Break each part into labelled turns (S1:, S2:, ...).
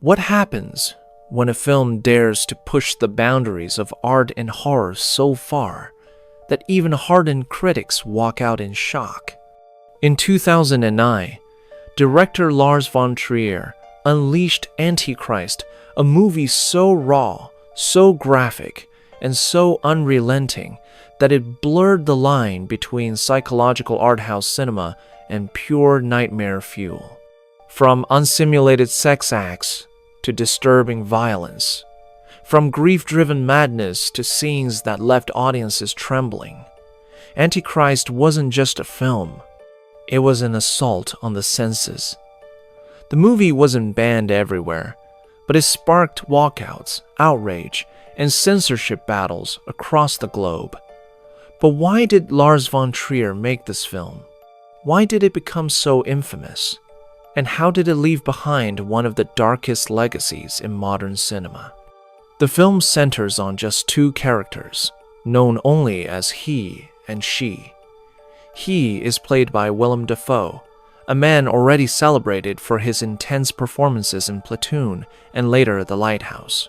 S1: What happens when a film dares to push the boundaries of art and horror so far that even hardened critics walk out in shock? In 2009, director Lars von Trier unleashed Antichrist, a movie so raw, so graphic, and so unrelenting that it blurred the line between psychological art house cinema and pure nightmare fuel. From unsimulated sex acts to disturbing violence, from grief-driven madness to scenes that left audiences trembling, Antichrist wasn't just a film, it was an assault on the senses. The movie wasn't banned everywhere, but it sparked walkouts, outrage, and censorship battles across the globe. But why did Lars von Trier make this film? Why did it become so infamous? And how did it leave behind one of the darkest legacies in modern cinema? The film centers on just two characters, known only as he and she. He is played by Willem Dafoe, a man already celebrated for his intense performances in Platoon and later The Lighthouse.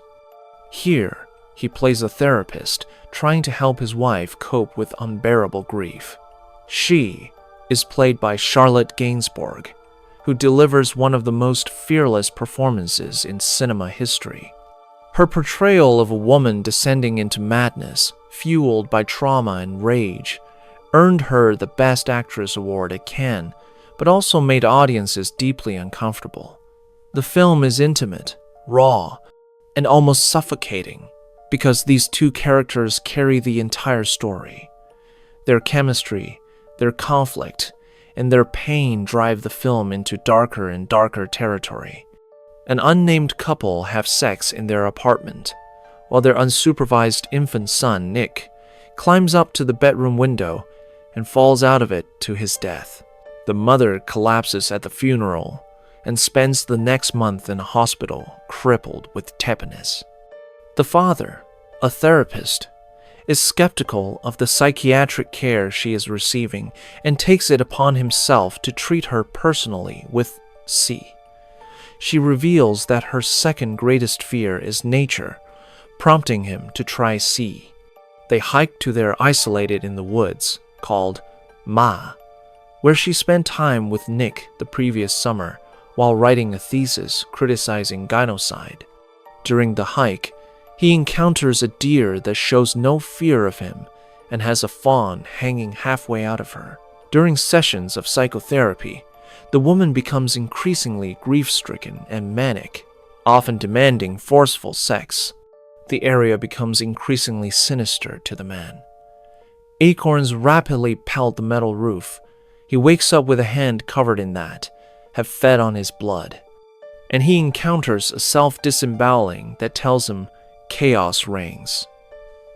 S1: Here, he plays a therapist trying to help his wife cope with unbearable grief. She is played by Charlotte Gainsbourg, who delivers one of the most fearless performances in cinema history. Her portrayal of a woman descending into madness, fueled by trauma and rage, earned her the Best Actress award at Cannes, but also made audiences deeply uncomfortable. The film is intimate, raw, and almost suffocating because these two characters carry the entire story. Their chemistry, their conflict, and their pain drive the film into darker and darker territory. An unnamed couple have sex in their apartment, while their unsupervised infant son, Nick, climbs up to the bedroom window and falls out of it to his death. The mother collapses at the funeral and spends the next month in a hospital, crippled with tetanus. The father, a therapist, is skeptical of the psychiatric care she is receiving and takes it upon himself to treat her personally with C. She reveals that her second greatest fear is nature, prompting him to try C. They hike to their isolated in the woods, called Ma, where she spent time with Nick the previous summer while writing a thesis criticizing genocide. During the hike, he encounters a deer that shows no fear of him and has a fawn hanging halfway out of her. During sessions of psychotherapy, the woman becomes increasingly grief-stricken and manic, often demanding forceful sex. The area becomes increasingly sinister to the man. Acorns rapidly pelt the metal roof. He wakes up with a hand covered in that, have fed on his blood. And he encounters a self-disemboweling that tells him chaos reigns.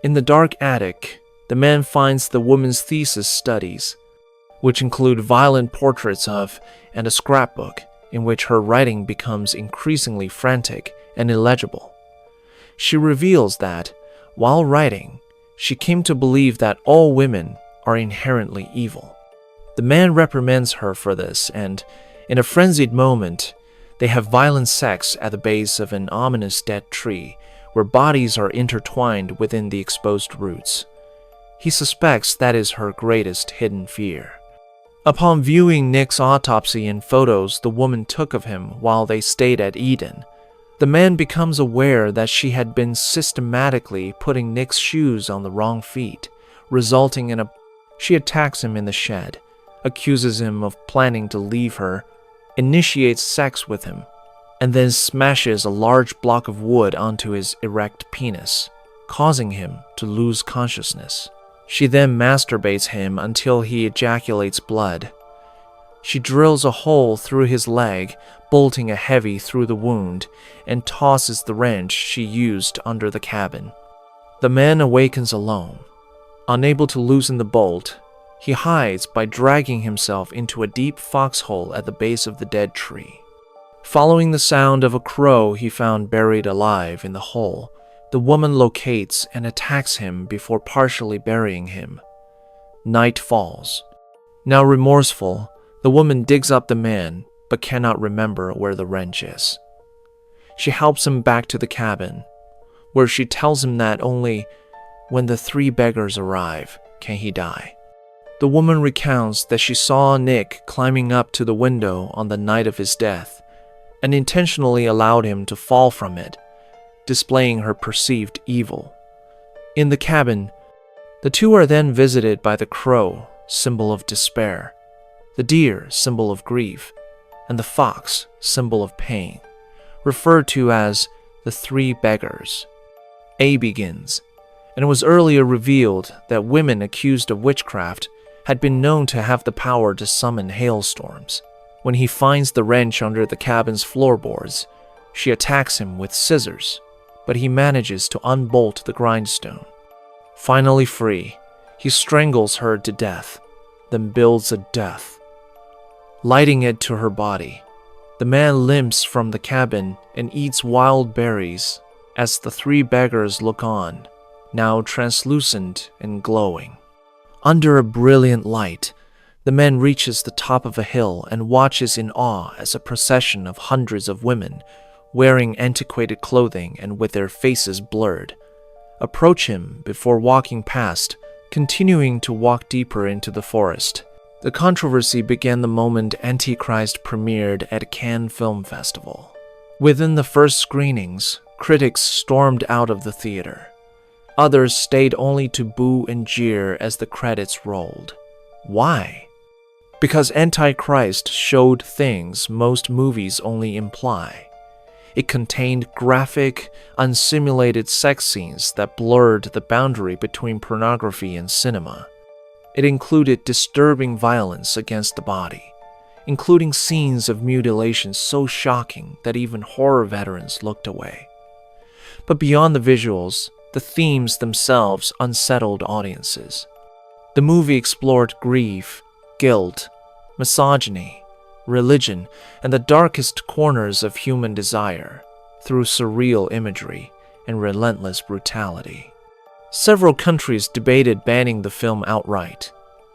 S1: In the dark attic, the man finds the woman's thesis studies, which include violent portraits of and a scrapbook in which her writing becomes increasingly frantic and illegible. She reveals that, while writing, she came to believe that all women are inherently evil. The man reprimands her for this, and, in a frenzied moment, they have violent sex at the base of an ominous dead tree where bodies are intertwined within the exposed roots. He suspects that is her greatest hidden fear. Upon viewing Nick's autopsy and photos the woman took of him while they stayed at Eden, the man becomes aware that she had been systematically putting Nick's shoes on the wrong feet, resulting in She attacks him in the shed, accuses him of planning to leave her, initiates sex with him, and then smashes a large block of wood onto his erect penis, causing him to lose consciousness. She then masturbates him until he ejaculates blood. She drills a hole through his leg, bolting a heavy through the wound, and tosses the wrench she used under the cabin. The man awakens alone. Unable to loosen the bolt, he hides by dragging himself into a deep foxhole at the base of the dead tree. Following the sound of a crow he found buried alive in the hole, the woman locates and attacks him before partially burying him. Night falls. Now remorseful, the woman digs up the man but cannot remember where the wrench is. She helps him back to the cabin, where she tells him that only when the three beggars arrive can he die. The woman recounts that she saw Nick climbing up to the window on the night of his death and intentionally allowed him to fall from it, displaying her perceived evil. In the cabin, the two are then visited by the crow, symbol of despair, the deer, symbol of grief, and the fox, symbol of pain, referred to as the three beggars. A begins, and it was earlier revealed that women accused of witchcraft had been known to have the power to summon hailstorms. When he finds the wrench under the cabin's floorboards, she attacks him with scissors, but he manages to unbolt the grindstone. Finally free, he strangles her to death, then builds a death, lighting it to her body. The man limps from the cabin and eats wild berries as the three beggars look on, now translucent and glowing. Under a brilliant light, the man reaches the top of a hill and watches in awe as a procession of hundreds of women, wearing antiquated clothing and with their faces blurred, approach him before walking past, continuing to walk deeper into the forest. The controversy began the moment Antichrist premiered at Cannes Film Festival. Within the first screenings, critics stormed out of the theater. Others stayed only to boo and jeer as the credits rolled. Why? Because Antichrist showed things most movies only imply. It contained graphic, unsimulated sex scenes that blurred the boundary between pornography and cinema. It included disturbing violence against the body, including scenes of mutilation so shocking that even horror veterans looked away. But beyond the visuals, the themes themselves unsettled audiences. The movie explored grief, guilt, misogyny, religion, and the darkest corners of human desire through surreal imagery and relentless brutality. Several countries debated banning the film outright,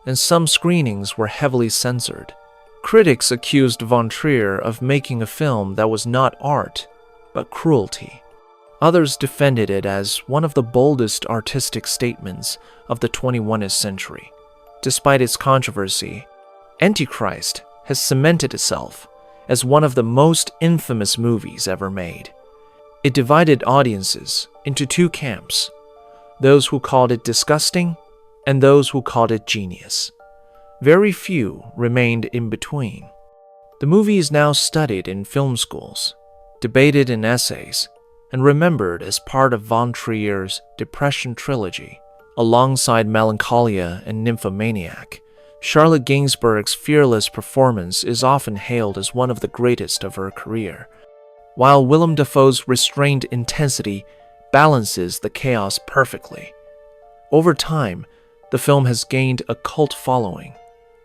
S1: and some screenings were heavily censored. Critics accused von Trier of making a film that was not art, but cruelty. Others defended it as one of the boldest artistic statements of the 21st century. Despite its controversy, Antichrist has cemented itself as one of the most infamous movies ever made. It divided audiences into two camps, those who called it disgusting and those who called it genius. Very few remained in between. The movie is now studied in film schools, debated in essays, and remembered as part of von Trier's Depression trilogy. Alongside Melancholia and Nymphomaniac, Charlotte Gainsbourg's fearless performance is often hailed as one of the greatest of her career, while Willem Dafoe's restrained intensity balances the chaos perfectly. Over time, the film has gained a cult following.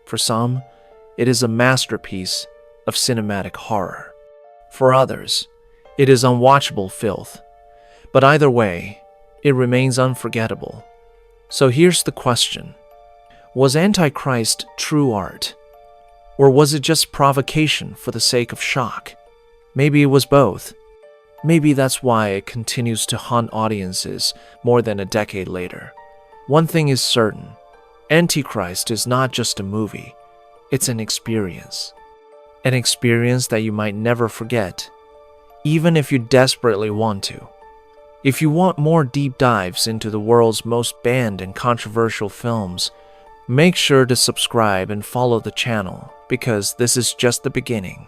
S1: For some, it is a masterpiece of cinematic horror. For others, it is unwatchable filth. But either way, it remains unforgettable. So here's the question. Was Antichrist true art? Or was it just provocation for the sake of shock? Maybe it was both. Maybe that's why it continues to haunt audiences more than a decade later. One thing is certain. Antichrist is not just a movie. It's an experience. An experience that you might never forget, even if you desperately want to. If you want more deep dives into the world's most banned and controversial films, make sure to subscribe and follow the channel because this is just the beginning.